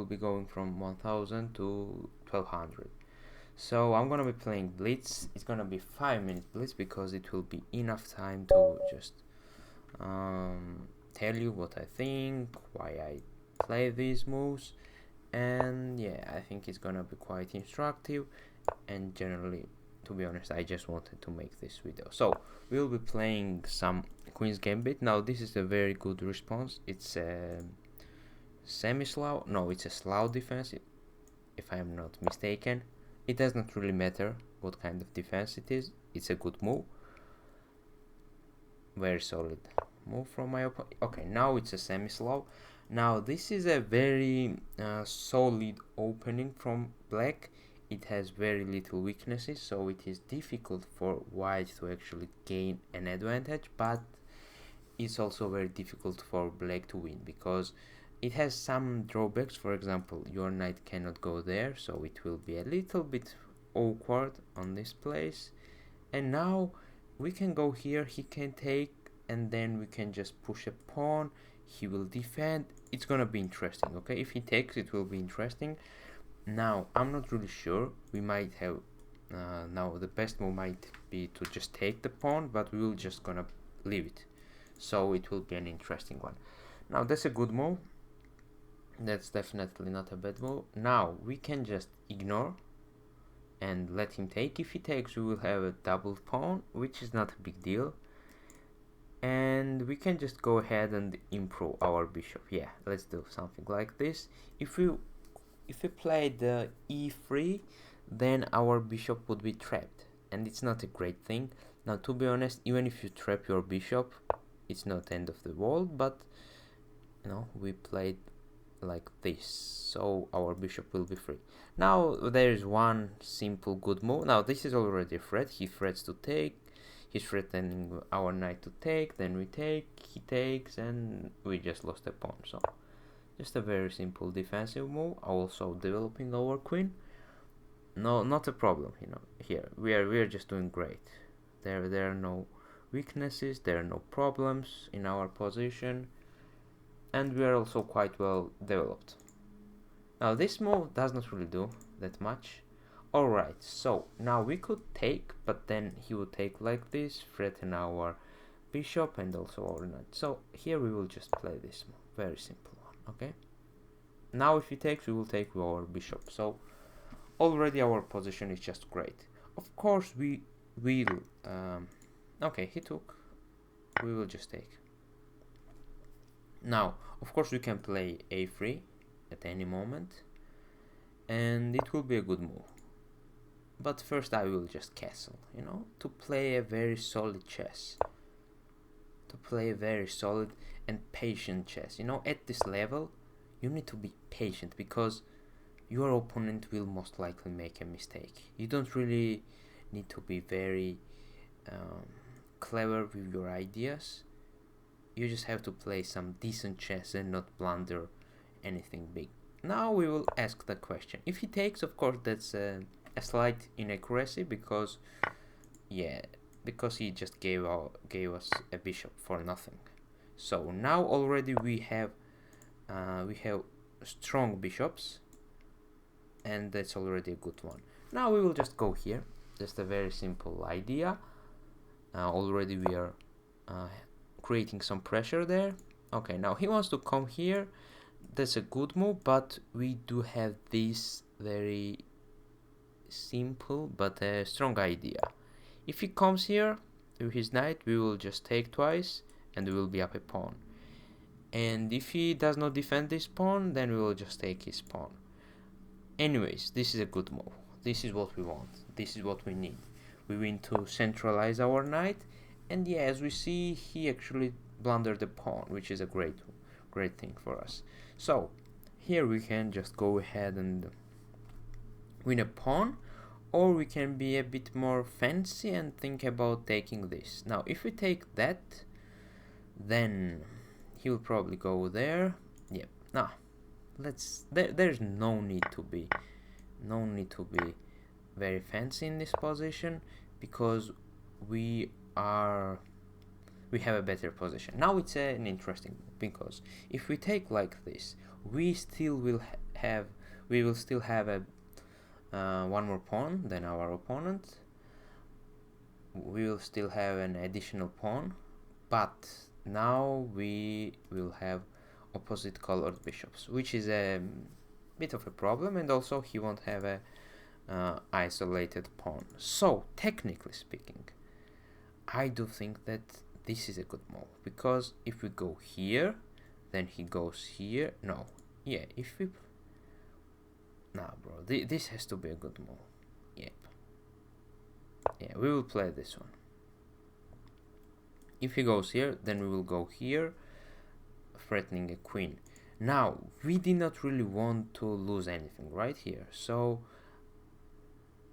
will be going from 1000 to 1200. So I'm gonna be playing Blitz. It's gonna be 5-minute Blitz because it will be enough time to just tell you what I think, why I play these moves, and yeah, I think it's gonna be quite instructive. And generally, to be honest, I just wanted to make this video. So we'll be playing some Queen's Gambit. Now this is a very good response. It's a semi-slow, no, it's a slow defense, if I am not mistaken. It does not really matter what kind of defense it is. It's a good move. Very solid move from my opponent. Okay, now it's a semi-slow. Now this is a very solid opening from black. It has very little weaknesses, so it is difficult for white to actually gain an advantage, but it's also very difficult for black to win because it has some drawbacks. For example, your knight cannot go there, so it will be a little bit awkward on this place. And now we can go here, he can take, and then we can just push a pawn, he will defend. It's gonna be interesting. Okay, if he takes, it will be interesting. Now I'm not really sure, we might have now the best move might be to just take the pawn, but we will just gonna leave it, so it will be an interesting one. Now that's a good move. That's definitely not a bad move. Now we can just ignore and let him take. If he takes, we will have a double pawn, which is not a big deal, and we can just go ahead and improve our bishop. Yeah, let's do something like this. If we play the e3, then our bishop would be trapped, and it's not a great thing. Now to be honest, even if you trap your bishop, it's not the end of the world, but you know, we played like this, so our bishop will be free. Now there is one simple good move. Now this is already a threat. He threats to take, he's threatening our knight to take, then we take, he takes, and we just lost a pawn. So just a very simple defensive move, also developing our queen. No, not a problem, you know. Here we are just doing great. There are no weaknesses, there are no problems in our position, and we are also quite well developed. Now this move does not really do that much. Alright, so now we could take, but then he would take like this, threaten our bishop and also our knight. So here we will just play this move, very simple one. Okay, now if he takes, we will take our bishop, so already our position is just great. Of course we will okay, he took, we will just take. Now of course we can play a3 at any moment, and it will be a good move, but first I will just castle, you know, to play a very solid chess, to play a very solid and patient chess. You know, at this level you need to be patient because your opponent will most likely make a mistake. You don't really need to be very clever with your ideas. You just have to play some decent chess and not blunder anything big. Now we will ask the question. If he takes, of course that's a slight inaccuracy because he just gave us a bishop for nothing. So now already we have strong bishops, and that's already a good one. Now we will just go here, just a very simple idea. Already we are creating some pressure there. Okay, now he wants to come here. That's a good move, but we do have this very simple but a strong idea. If he comes here with his knight, we will just take twice and we will be up a pawn, and if he does not defend this pawn, then we will just take his pawn. Anyways, this is a good move. This is what we want, this is what we need. We want to centralize our knight, and yeah, as we see, he actually blundered the pawn, which is a great thing for us. So here we can just go ahead and win a pawn, or we can be a bit more fancy and think about taking this. Now if we take that, then he will probably go there. Yep. Now there's no need to be very fancy in this position because we have a better position. Now it's an interesting move because if we take like this, we still will we will still have a one more pawn than our opponent. We will still have an additional pawn, but now we will have opposite colored bishops, which is a bit of a problem, and also he won't have a isolated pawn. So technically speaking, I do think that this is a good move, because if we go here, then he goes here. No, yeah, if we nah, bro, this has to be a good move. Yep. Yeah, we will play this one. If he goes here, then we will go here, threatening a queen. Now, we did not really want to lose anything right here, so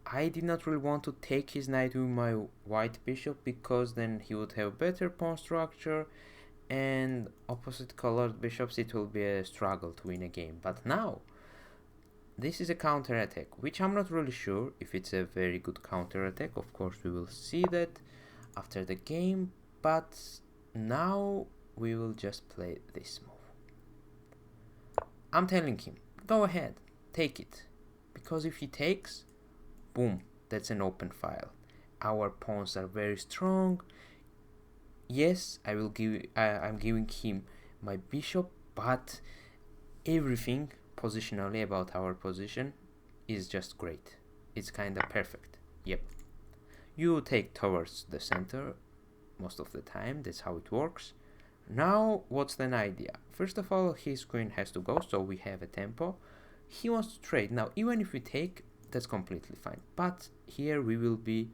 I did not really want to take his knight with my white bishop, because then he would have better pawn structure, and opposite colored bishops, it will be a struggle to win a game. But now, this is a counter attack, which I'm not really sure if it's a very good counter attack. Of course, we will see that after the game, but now we will just play this move. I'm telling him, go ahead, take it, because if he takes, boom, that's an open file. Our pawns are very strong. Yes, I'm giving him my bishop, but everything positionally about our position is just great. It's kinda perfect. Yep. You take towards the center most of the time, that's how it works. Now, what's an idea? First of all, his queen has to go, so we have a tempo. He wants to trade. Now, even if we take, that's completely fine. But here we will be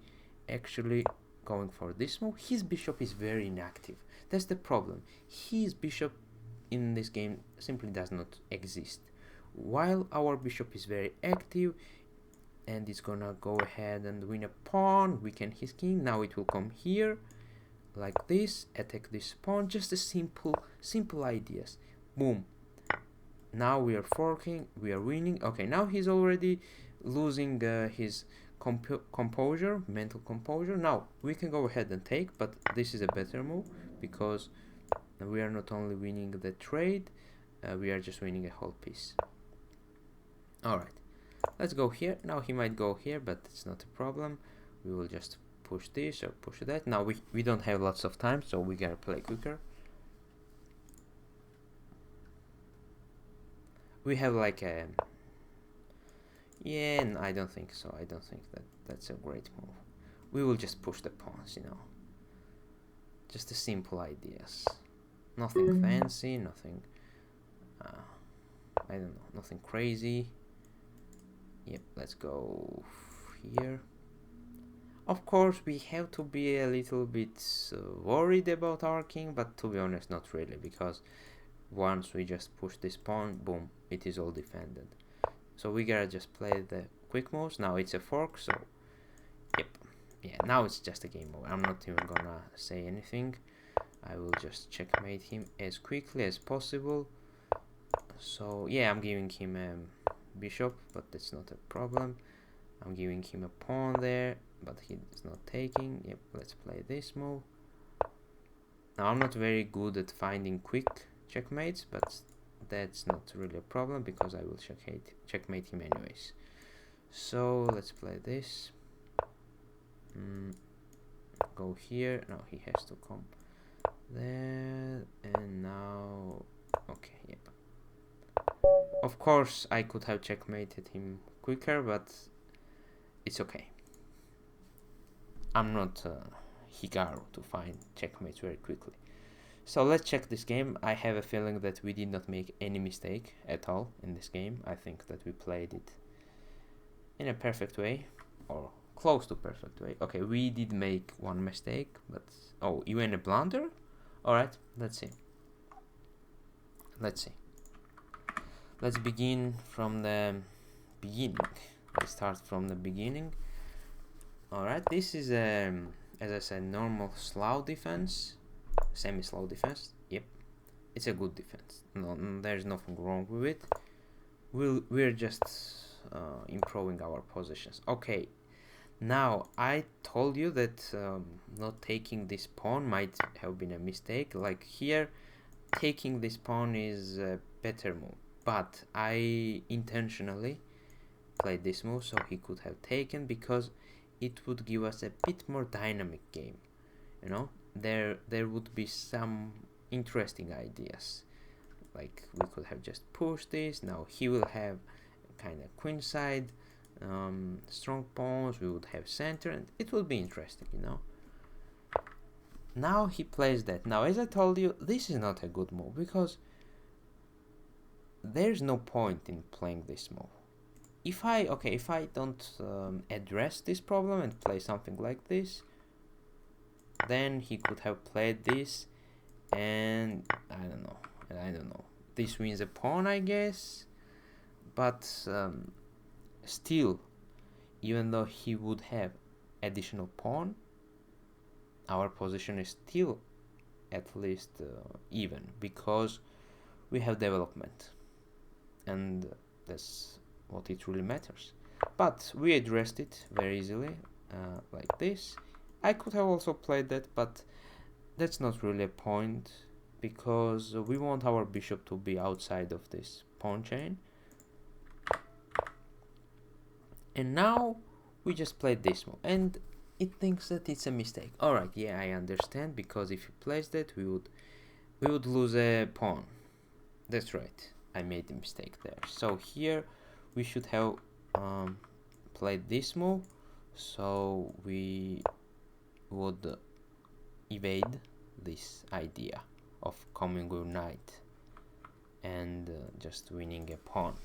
actually going for this move. His bishop is very inactive. That's the problem. His bishop in this game simply does not exist, while our bishop is very active and is gonna go ahead and win a pawn, weaken his king. Now it will come here like this, attack this pawn. Just a simple ideas. Boom. Now we are forking, we are winning. Okay, now he's already losing his composure, mental composure. Now we can go ahead and take, but this is a better move, because we are not only winning the trade, we are just winning a whole piece. Alright, let's go here. Now he might go here, but it's not a problem. We will just push this or push that. Now we don't have lots of time, so we gotta play quicker. We have like a... yeah, and I don't think so. I don't think that's a great move. We will just push the pawns, you know. Just the simple ideas. Nothing fancy, nothing... I don't know, nothing crazy. Yep, let's go here. Of course, we have to be a little bit worried about our king, but to be honest, not really, because once we just push this pawn, boom, it is all defended. So we gotta just play the quick moves. Now it's a fork, so yep, yeah, now it's just a game move. I'm not even gonna say anything. I will just checkmate him as quickly as possible. So yeah, I'm giving him a bishop, but that's not a problem. I'm giving him a pawn there, but he is not taking. Yep, let's play this move. Now I'm not very good at finding quick checkmates, but that's not really a problem, because I will checkmate him anyways. So let's play this. Go here. Now he has to come there, and now okay, yep. Of course I could have checkmated him quicker, but it's okay. I'm not Higaru to find checkmates very quickly. So let's check this game. I have a feeling that we did not make any mistake at all in this game. I think that we played it in a perfect way, or close to perfect way. Okay, we did make one mistake, but oh, even a blunder? Alright, let's see. Let's begin from the beginning. Let's start from the beginning. Alright, this is as I said, normal slow defense, semi-slow defense. Yep, it's a good defense. No, there's nothing wrong with it. We're just improving our positions. Okay, now I told you that not taking this pawn might have been a mistake. Like here, taking this pawn is a better move. but I intentionally played this move so he could have taken, because it would give us a bit more dynamic game. You know, there would be some interesting ideas. Like we could have just pushed this. Now he will have kind of queenside, strong pawns. We would have center, and it will be interesting. You know. Now he plays that. Now, as I told you, this is not a good move, because there's no point in playing this move. If I don't address this problem and play something like this, then he could have played this, and I don't know. This wins a pawn, I guess, but still, even though he would have additional pawn, our position is still at least even, because we have development, and that's what it really matters. But we addressed it very easily, like this. I could have also played that, but that's not really a point, because we want our bishop to be outside of this pawn chain. And now we just played this move, and it thinks that it's a mistake. Alright, yeah, I understand, because if he plays that, we would lose a pawn. That's right, I made a mistake there. So here we should have played this move, so we would evade this idea of coming with knight and just winning a pawn.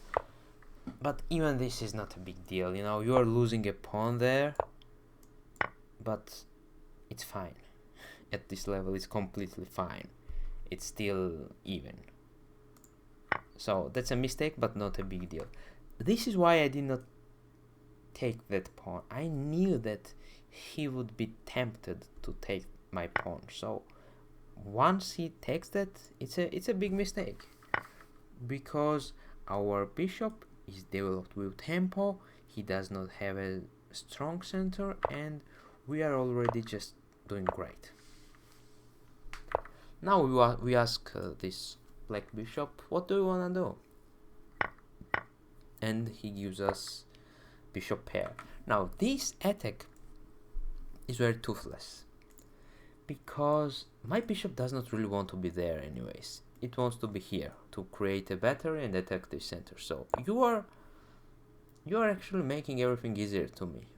But even this is not a big deal, you know. You are losing a pawn there, but it's fine. At this level it's completely fine. It's still even. So that's a mistake, but not a big deal. This is why I did not take that pawn. I knew that he would be tempted to take my pawn. So once he takes that, it's a big mistake, because our bishop is developed with tempo. He does not have a strong center, and we are already just doing great. Now we ask this black bishop, what do you want to do? And he gives us bishop pair. Now this attack is very toothless, because my bishop does not really want to be there anyways. It wants to be here to create a battery and attack the center. So you are actually making everything easier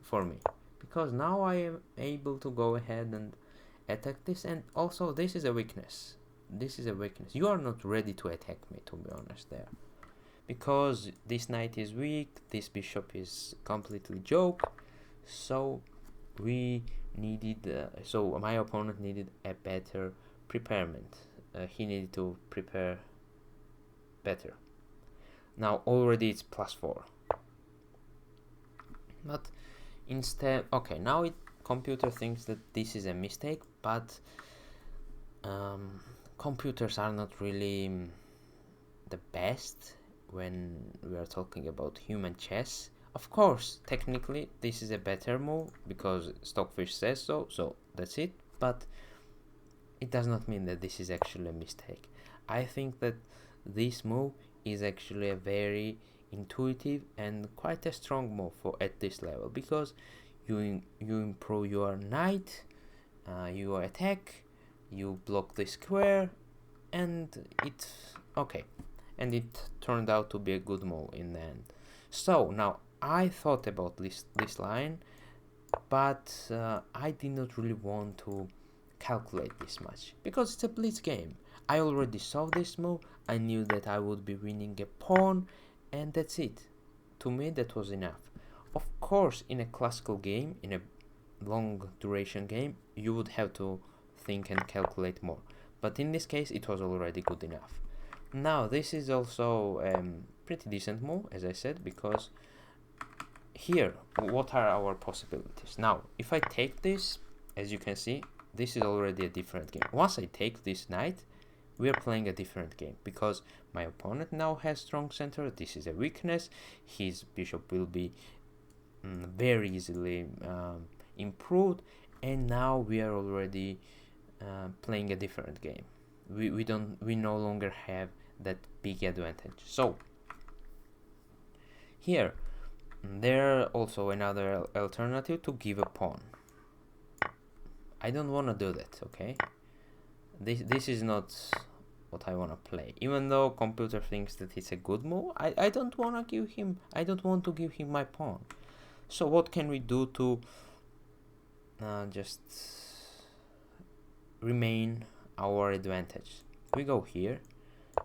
for me, because now I am able to go ahead and attack this, and also this is a weakness. You are not ready to attack me, to be honest, there, because this knight is weak, this bishop is completely joke. So we needed so my opponent needed a better preparement. He needed to prepare better. Now already it's +4, but instead, okay, now computer thinks that this is a mistake, but computers are not really the best when we are talking about human chess. Of course, technically this is a better move, because Stockfish says so, so that's it, but it does not mean that this is actually a mistake. I think that this move is actually a very intuitive and quite a strong move at this level, because you improve your knight, you attack, you block the square, and it turned out to be a good move in the end. So now I thought about this line, but I did not really want to calculate this much, because it's a blitz game. I already saw this move, I knew that I would be winning a pawn, and that's it. To me that was enough. Of course, in a classical game, in a long duration game, you would have to think and calculate more, but in this case it was already good enough. Now this is also pretty decent move, as I said, because here what are our possibilities? Now if I take this, as you can see, this is already a different game. Once I take this knight, we are playing a different game, because my opponent now has strong center. This is a weakness. His bishop will be very easily improved, and now we are already playing a different game. We no longer have that big advantage. So Here, there also another alternative to give a pawn. I don't want to do that, okay? This is not what I want to play. Even though computer thinks that it's a good move, I don't want to give him my pawn. So what can we do to just remain our advantage? We go here,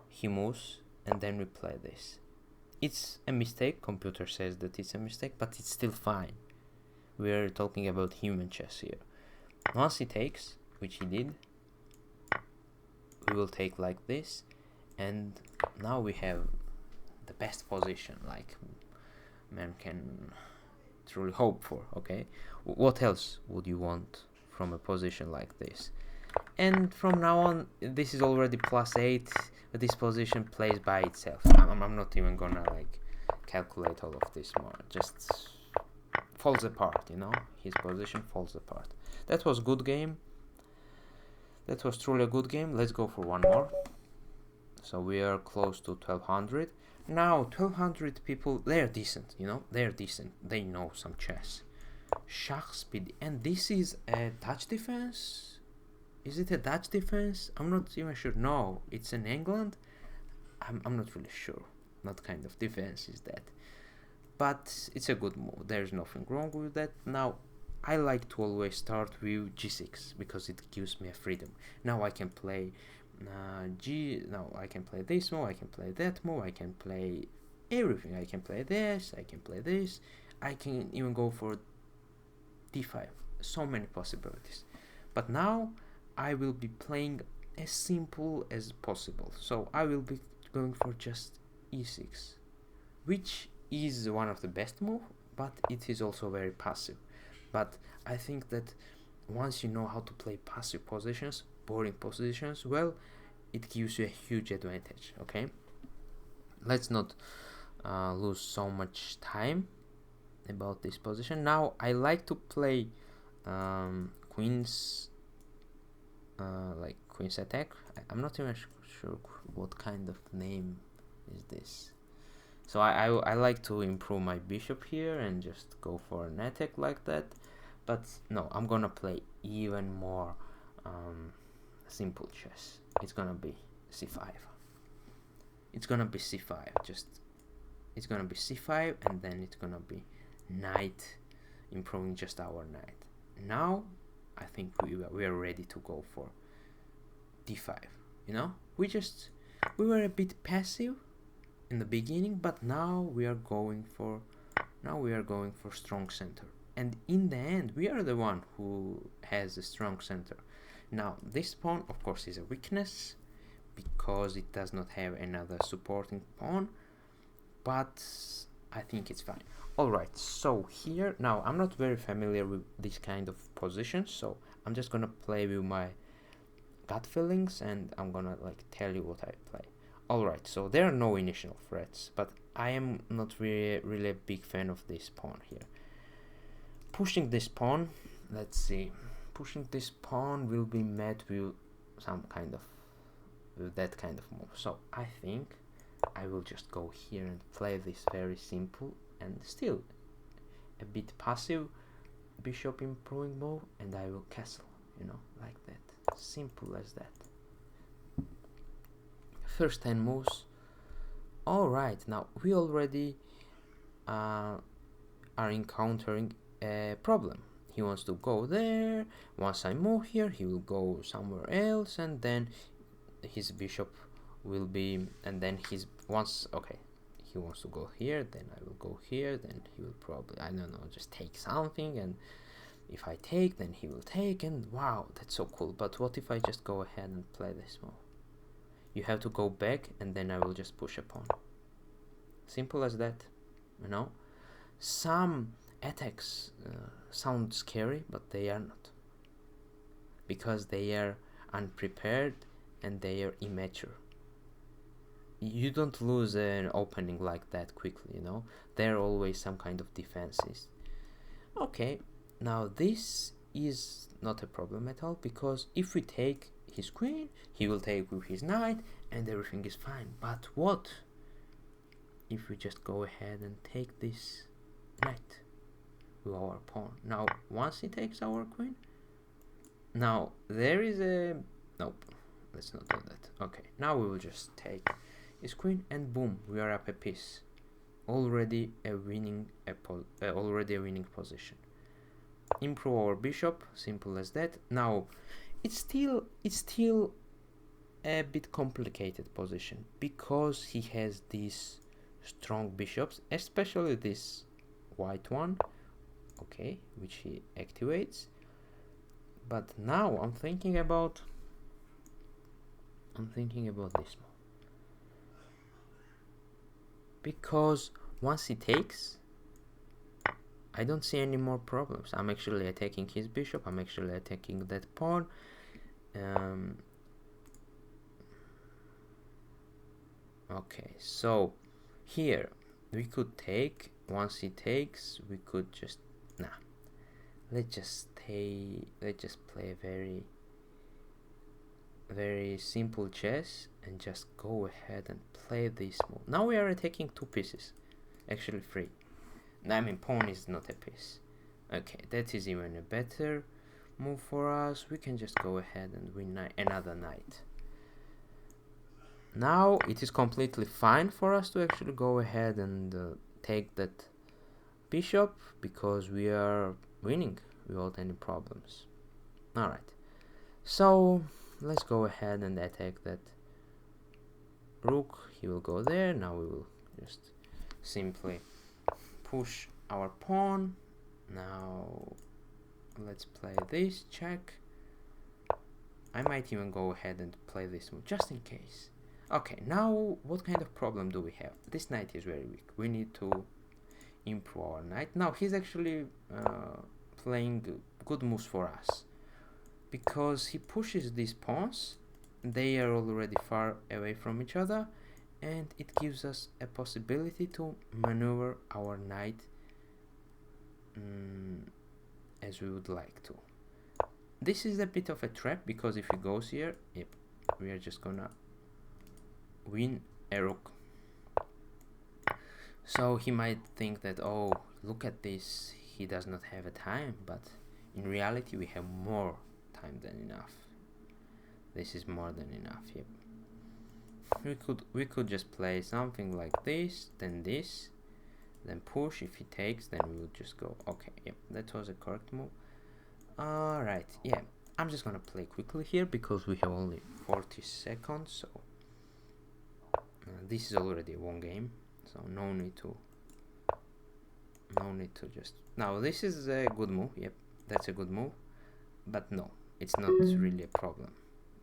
he moves, and then we play this. It's a mistake, computer says that it's a mistake, but it's still fine. We're talking about human chess here. Once he takes, which he did, we will take like this, and now we have the best position like man can truly hope for, okay? What else would you want from a position like this? And from now on, this is already +8, but this position plays by itself. I'm not even gonna like calculate all of this more, just falls apart, you know? His position falls apart. That was good game. That was truly a good game. Let's go for one more. So we are close to 1200. Now 1200 people, they're decent, you know? They're decent. They know some chess. Schach speed. And this is a Dutch defense? Is it a Dutch defense? I'm not even sure. No, it's in England. I'm not really sure what kind of defense is that. But it's a good move. There's nothing wrong with that. Now, I like to always start with g6 because it gives me a freedom. Now I can play I can play this move, I can play that move, I can play everything. I can play this, I can play this. I can even go for d5. So many possibilities. But now I will be playing as simple as possible. So I will be going for just e6, which is one of the best moves, but it is also very passive. But I think that once you know how to play passive positions, boring positions, well, it gives you a huge advantage, okay? Let's not lose so much time about this position. Now, I like to play queen's attack. I'm not even sure what kind of name is this. So I like to improve my bishop here and just go for an attack like that. But no, I'm gonna play even more simple chess. It's gonna be c5. It's gonna be c5. It's gonna be c5, and then it's gonna be knight, improving just our knight. Now I think we are ready to go for d5. You know, we were a bit passive in the beginning, but now we are going for strong center. And in the end, we are the one who has a strong center. Now, this pawn, of course, is a weakness because it does not have another supporting pawn, but I think it's fine. Alright, so here, now, I'm not very familiar with this kind of positions, so I'm just gonna play with my gut feelings, and I'm gonna like tell you what I play. Alright, so there are no initial threats, but I am not really a big fan of this pawn here. Pushing this pawn, let's see, pushing this pawn will be met with that kind of move. So I think I will just go here and play this very simple and still a bit passive bishop improving move, and I will castle, you know, like that. Simple as that. First 10 moves. Alright, now we already are encountering a problem. He wants to go there. Once I move here, he will go somewhere else, and then his bishop will be, and then he wants to go here, then I will go here, then he will probably, I don't know, just take something, and if I take, then he will take, and wow, that's so cool. But what if I just go ahead and play this move? You have to go back, and then I will just push a pawn. Simple as that, you know. Some attacks sound scary, but they are not, because they are unprepared and they are immature. You don't lose an opening like that quickly, you know. There are always some kind of defenses. Okay, now this is not a problem at all, because if we take his queen, he will take with his knight, and everything is fine. But what if we just go ahead and take this knight with our pawn. Now once he takes our queen, now there is a nope, let's not do that. Okay, now we will just take his queen and boom, we are up a piece. Already a winning position. Improve our bishop, simple as that. Now it's still a bit complicated position because he has these strong bishops, especially this white one, okay, which he activates. But now I'm thinking about this move, because once he takes, I don't see any more problems. I'm actually attacking his bishop, I'm actually attacking that pawn. Okay, so here we could take, once he takes, we could just, let's just play a very simple chess and just go ahead and play this move. Now we are attacking two pieces, actually three. I mean, pawn is not a piece. Okay, that is even a better move for us. We can just go ahead and win another knight. Now it is completely fine for us to actually go ahead and take that bishop, because we are winning without any problems. Alright, so let's go ahead and attack that rook. He will go there. Now we will just simply push our pawn. Now let's play this check. I might even go ahead and play this move just in case. Okay, now what kind of problem do we have? This knight is very weak. We need to improve our knight. Now he's actually playing good moves for us, because he pushes these pawns. They are already far away from each other, and it gives us a possibility to maneuver our knight as we would like to. This is a bit of a trap, because if he goes here, yep, we are just gonna win a rook. So he might think that, oh, look at this, he does not have a time, but in reality we have more time than enough. This is more than enough. Yep. We could just play something like this, then this, then push. If he takes, then we would just go. Okay, yep, that was a correct move. Alright, yeah, I'm just gonna play quickly here because we have only 40 seconds, so this is already one game, so no need to just, now this is a good move. Yep, that's a good move, but no, it's not really a problem.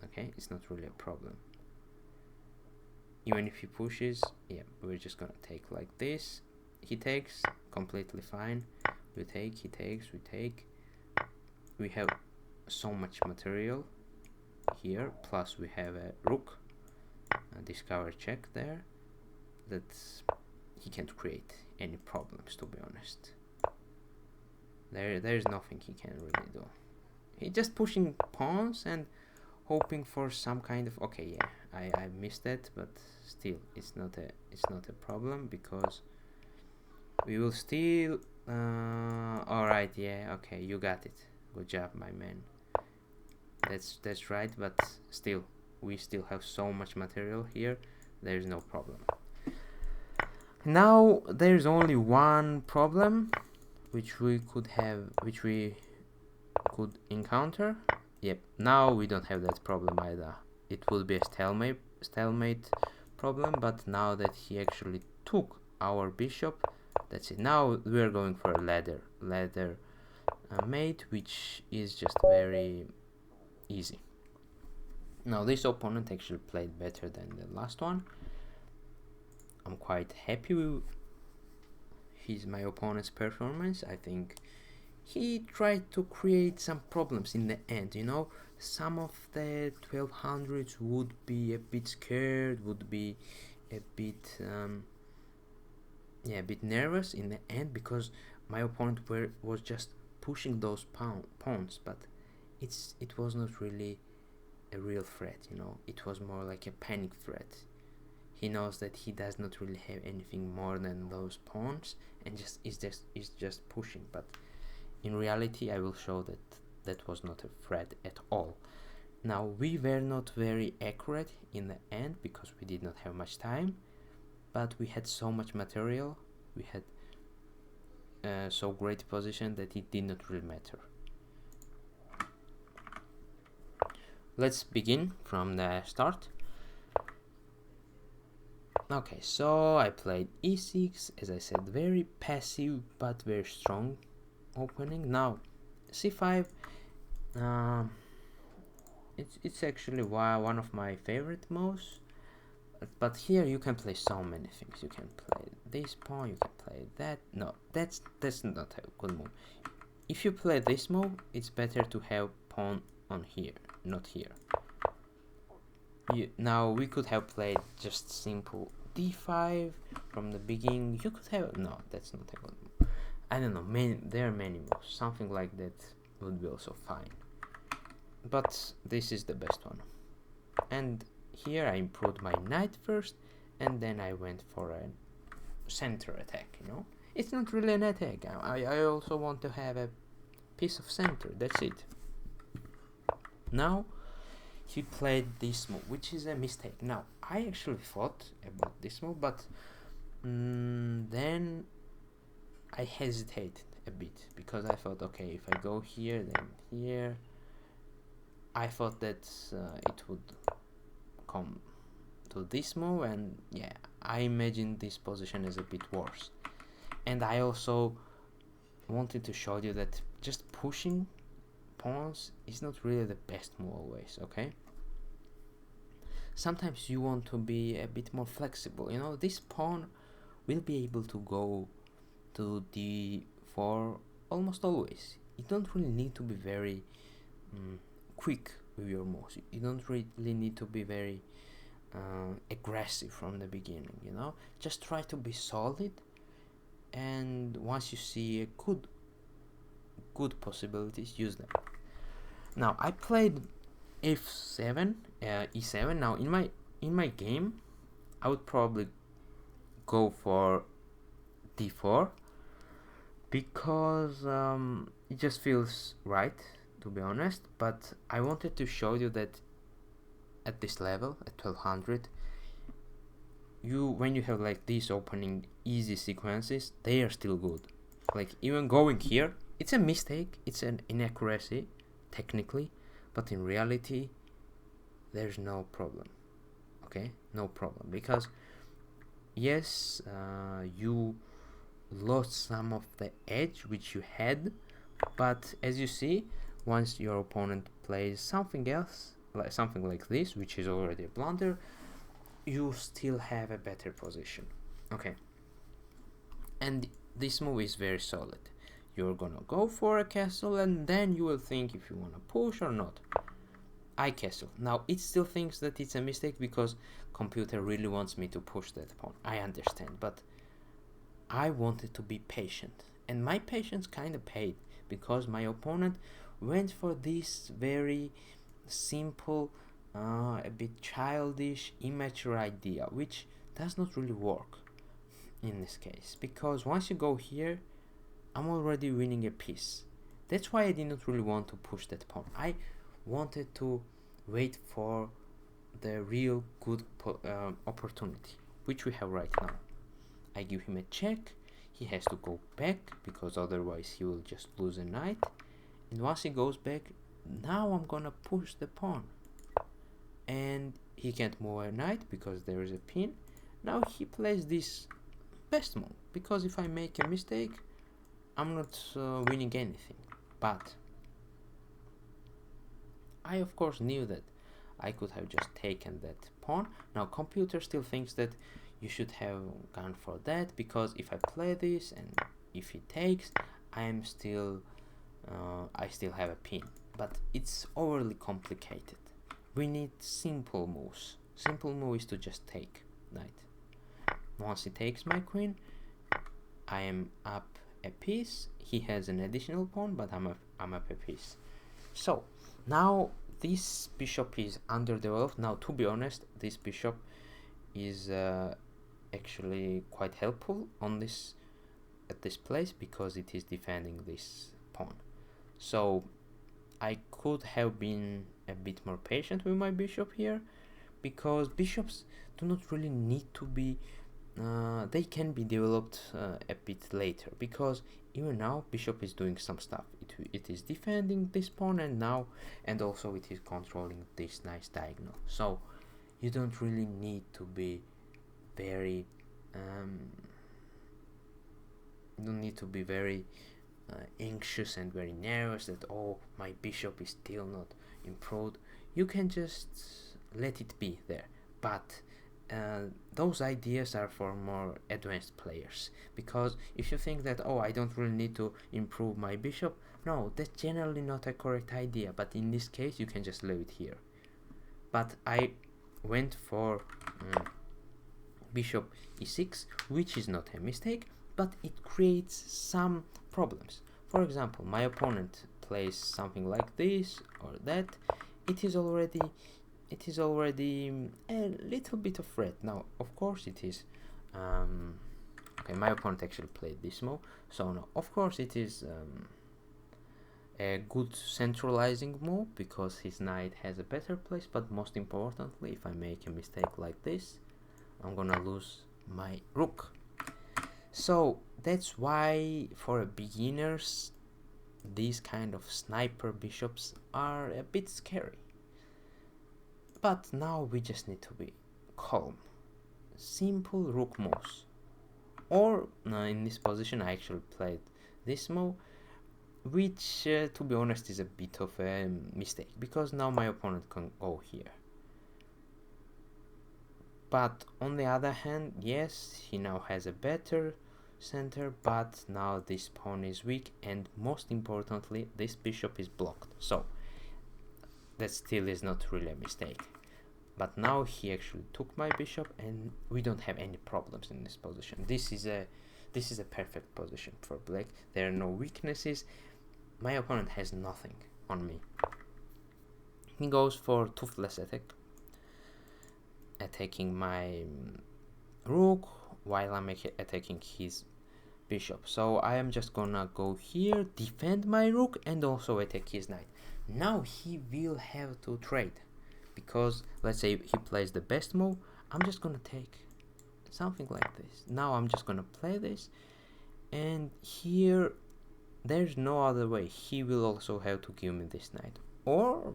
Okay, it's not really a problem. Even if he pushes, yeah, we're just gonna take like this. He takes, completely fine. We take, he takes, we take. We have so much material here, plus we have a rook, a discover check there, that he can't create any problems, to be honest. There's nothing he can really do. He's just pushing pawns and hoping for some kind of, okay, yeah, I missed that, but still it's not a problem, because we will still alright, yeah, okay, you got it, good job, my man. That's right, but still we still have so much material here, there's no problem. Now there's only one problem which we could encounter. Yep, now we don't have that problem either. It will be a stalemate problem, but now that he actually took our bishop, that's it. Now we are going for a ladder mate, which is just very easy. Now this opponent actually played better than the last one. I'm quite happy with my opponent's performance. I think he tried to create some problems in the end, you know. Some of the 1200s would be a bit scared, would be a bit a bit nervous in the end, because my opponent was just pushing those pawns, but it was not really a real threat, you know. It was more like a panic threat. he knows that he does not really have anything more than those pawns, and is just pushing. But in reality, I will show that that was not a threat at all. Now, we were not very accurate in the end because we did not have much time, but we had so much material, we had so great position that it did not really matter. Let's begin from the start. Okay, so I played e6, as I said, very passive but very strong opening. Now c5, it's actually one of my favorite moves, but here you can play so many things. You can play this pawn, you can play that. No, that's not a good move. If you play this move, it's better to have pawn on here, not here. Now we could have played just simple d5 from the beginning. You could have, no, that's not a good move. I don't know, there are many moves. Something like that would be also fine, but this is the best one. And here I improved my knight first, and then I went for a center attack. It's not really an attack. I also want to have a piece of center. That's it. Now he played this move, which is a mistake. Now I actually thought about this move, but then I hesitated a bit because I thought, okay, if I go here, then here. I thought that it would come to this move, and yeah, I imagined this position as a bit worse. And I also wanted to show you that just pushing pawns is not really the best move always, okay? Sometimes you want to be a bit more flexible. This pawn will be able to go to d4 almost always. You don't really need to be very quick with your moves. You don't really need to be very aggressive from the beginning. Just try to be solid, and once you see a good possibilities, use them. Now I played f7, e7. Now in my game, I would probably go for d4 because it just feels right, to be honest. But I wanted to show you that at this level, at 1200, when you have like these opening easy sequences, they are still good. Like even going here, it's a mistake, it's an inaccuracy technically, but in reality there's no problem. Okay, no problem, because yes, you lost some of the edge which you had, but as you see, once your opponent plays something else, like something like this, which is already a blunder, you still have a better position. Okay, and this move is very solid. You're gonna go for a castle, and then you will think if you wanna push or not. I castle. Now it still thinks that it's a mistake because computer really wants me to push that pawn. I understand, but I wanted to be patient, and my patience kind of paid because my opponent went for this very simple, a bit childish, immature idea, which does not really work in this case, because once you go here, I'm already winning a piece. That's why I did not really want to push that pawn. I wanted to wait for the real good opportunity, which we have right now. I give him a check. He has to go back because otherwise he will just lose a knight. And once he goes back, now I'm gonna push the pawn, and he can't move a knight because there is a pin. Now he plays this best move, because if I make a mistake, I'm not winning anything. But I of course knew that I could have just taken that pawn. Now computer still thinks that you should have gone for that, because if I play this and if he takes, I still have a pin. But it's overly complicated. We need simple moves. Simple move is to just take knight. Once he takes my queen, I am up a piece. He has an additional pawn, but I'm up a piece. So now this bishop is underdeveloped. Now, to be honest, this bishop is actually quite helpful on this at this place because it is defending this pawn. So I could have been a bit more patient with my bishop here, because bishops do not really need to be they can be developed a bit later, because even now bishop is doing some stuff. It is defending this pawn, and also it is controlling this nice diagonal. So you don't really need to be very you don't need to be very anxious and very nervous that, oh, my bishop is still not improved. You can just let it be there. But those ideas are for more advanced players, because if you think that, oh, I don't really need to improve my bishop, no, that's generally not a correct idea. But in this case you can just leave it here. But I went for bishop e6, which is not a mistake, but it creates some problems. For example, my opponent plays something like this or that. It is already a little bit of threat. Now, of course, it is okay, my opponent actually played this move, so no, of course it is a good centralizing move because his knight has a better place. But most importantly, if I make a mistake like this, I'm gonna lose my rook. So that's why for beginners these kind of sniper bishops are a bit scary. But now we just need to be calm. Simple rook moves. Or in this position I actually played this move, which to be honest is a bit of a mistake, because now my opponent can go here. But on the other hand, yes, he now has a better center, but now this pawn is weak, and most importantly this bishop is blocked. So that still is not really a mistake. But now he actually took my bishop, and we don't have any problems in this position. This is a perfect position for black. There are no weaknesses. My opponent has nothing on me. He goes for toothless attack, attacking my rook while I'm attacking his bishop. So I am just gonna go here, defend my rook, and also attack his knight. Now he will have to trade, because let's say he plays the best move, I'm just gonna take something like this. Now I'm just gonna play this, and here there's no other way. He will also have to give me this knight, or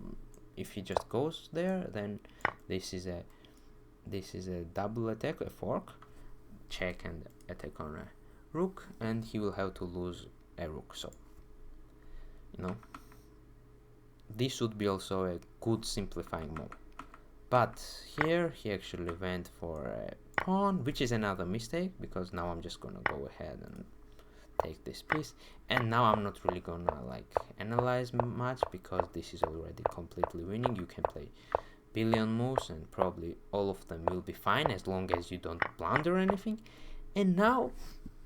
if he just goes there, then this is a double attack, a fork, check and attack on a rook, and he will have to lose a rook. So this would be also a good simplifying move. But here he actually went for a pawn, which is another mistake, because now I'm just gonna go ahead and take this piece, and now I'm not really gonna analyze much, because this is already completely winning. You can play billion moves and probably all of them will be fine as long as you don't blunder anything. And now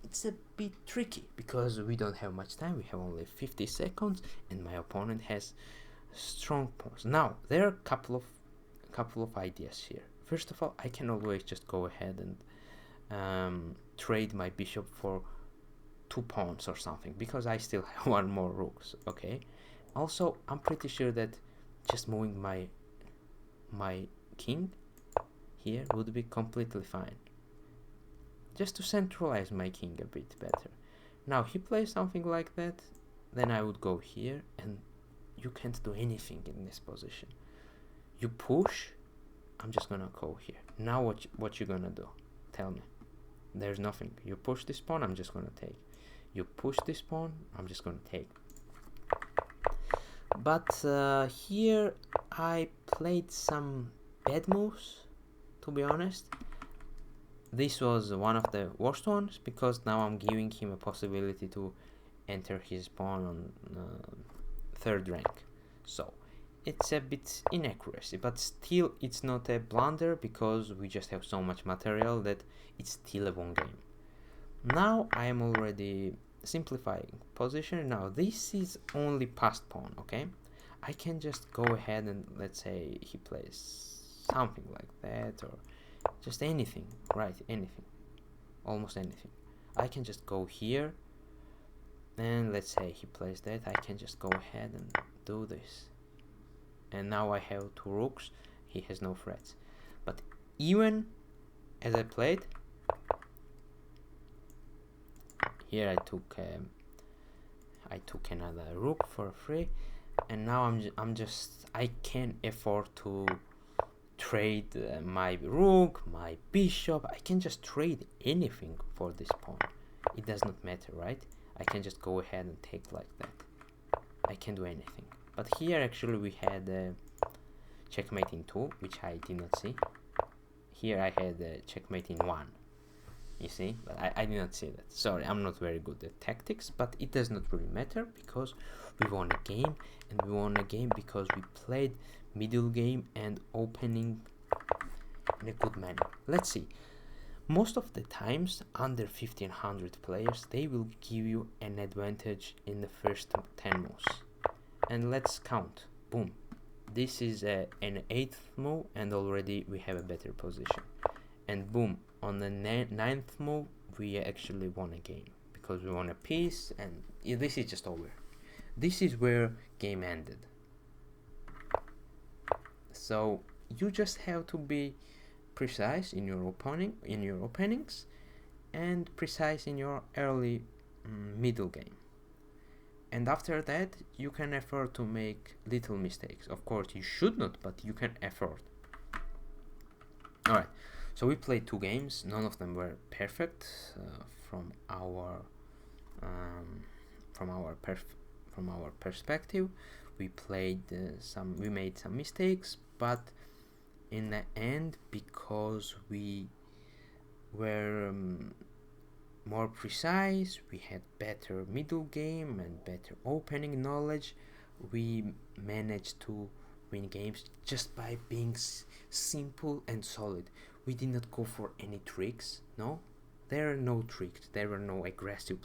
it's a bit tricky because we don't have much time. We have only 50 seconds and my opponent has strong pawns. Now there are a couple of ideas here. First of all, I can always just go ahead and trade my bishop for 2 pawns or something, because I still have 1 more rook. Okay, also I'm pretty sure that just moving my king here would be completely fine, just to centralize my king a bit better. Now he plays something like that, then I would go here, and you can't do anything in this position. You push, I'm just gonna go here. Now what you gonna do? Tell me. There's nothing. You push this pawn, I'm just gonna take. You push this pawn, I'm just gonna take. But here I played some bad moves, to be honest. This was one of the worst ones, because now I'm giving him a possibility to enter his pawn on 3rd rank. So it's a bit inaccuracy, but still it's not a blunder, because we just have so much material that it's still a 1 game. Now I am already simplifying position. Now this is only passed pawn, okay? I can just go ahead and let's say he plays something like that, or just anything, right? Anything, almost anything. I can just go here, and let's say he plays that, I can just go ahead and do this, and now I have two rooks. He has no threats. But even as I played here, I took another rook for free, and now I can't afford to trade my rook, my bishop. I can just trade anything for this pawn. It does not matter, right? I can just go ahead and take like that. I can do anything. But here actually we had checkmate in 2, which I did not see. Here I had checkmate in 1. You see, but I did not see that. Sorry, I'm not very good at tactics, but it does not really matter because we won a game, and we won a game because we played middle game and opening in a good manner. Let's see. Most of the times, under 1500 players, they will give you an advantage in the first 10 moves. And let's count. Boom. This is an 8th move, and already we have a better position. And boom, on the 9th move, we actually won a game because we won a piece, and this is just over. This is where game ended. So you just have to be precise in your openings, and precise in your early middle game. And after that, you can afford to make little mistakes. Of course, you should not, but you can afford. All right. So we played 2 games. None of them were perfect from our perspective. We made some mistakes, but in the end, because we were more precise, we had better middle game and better opening knowledge, we managed to win games just by being simple and solid. We did not go for any tricks. No, there are no tricks. There were no aggressive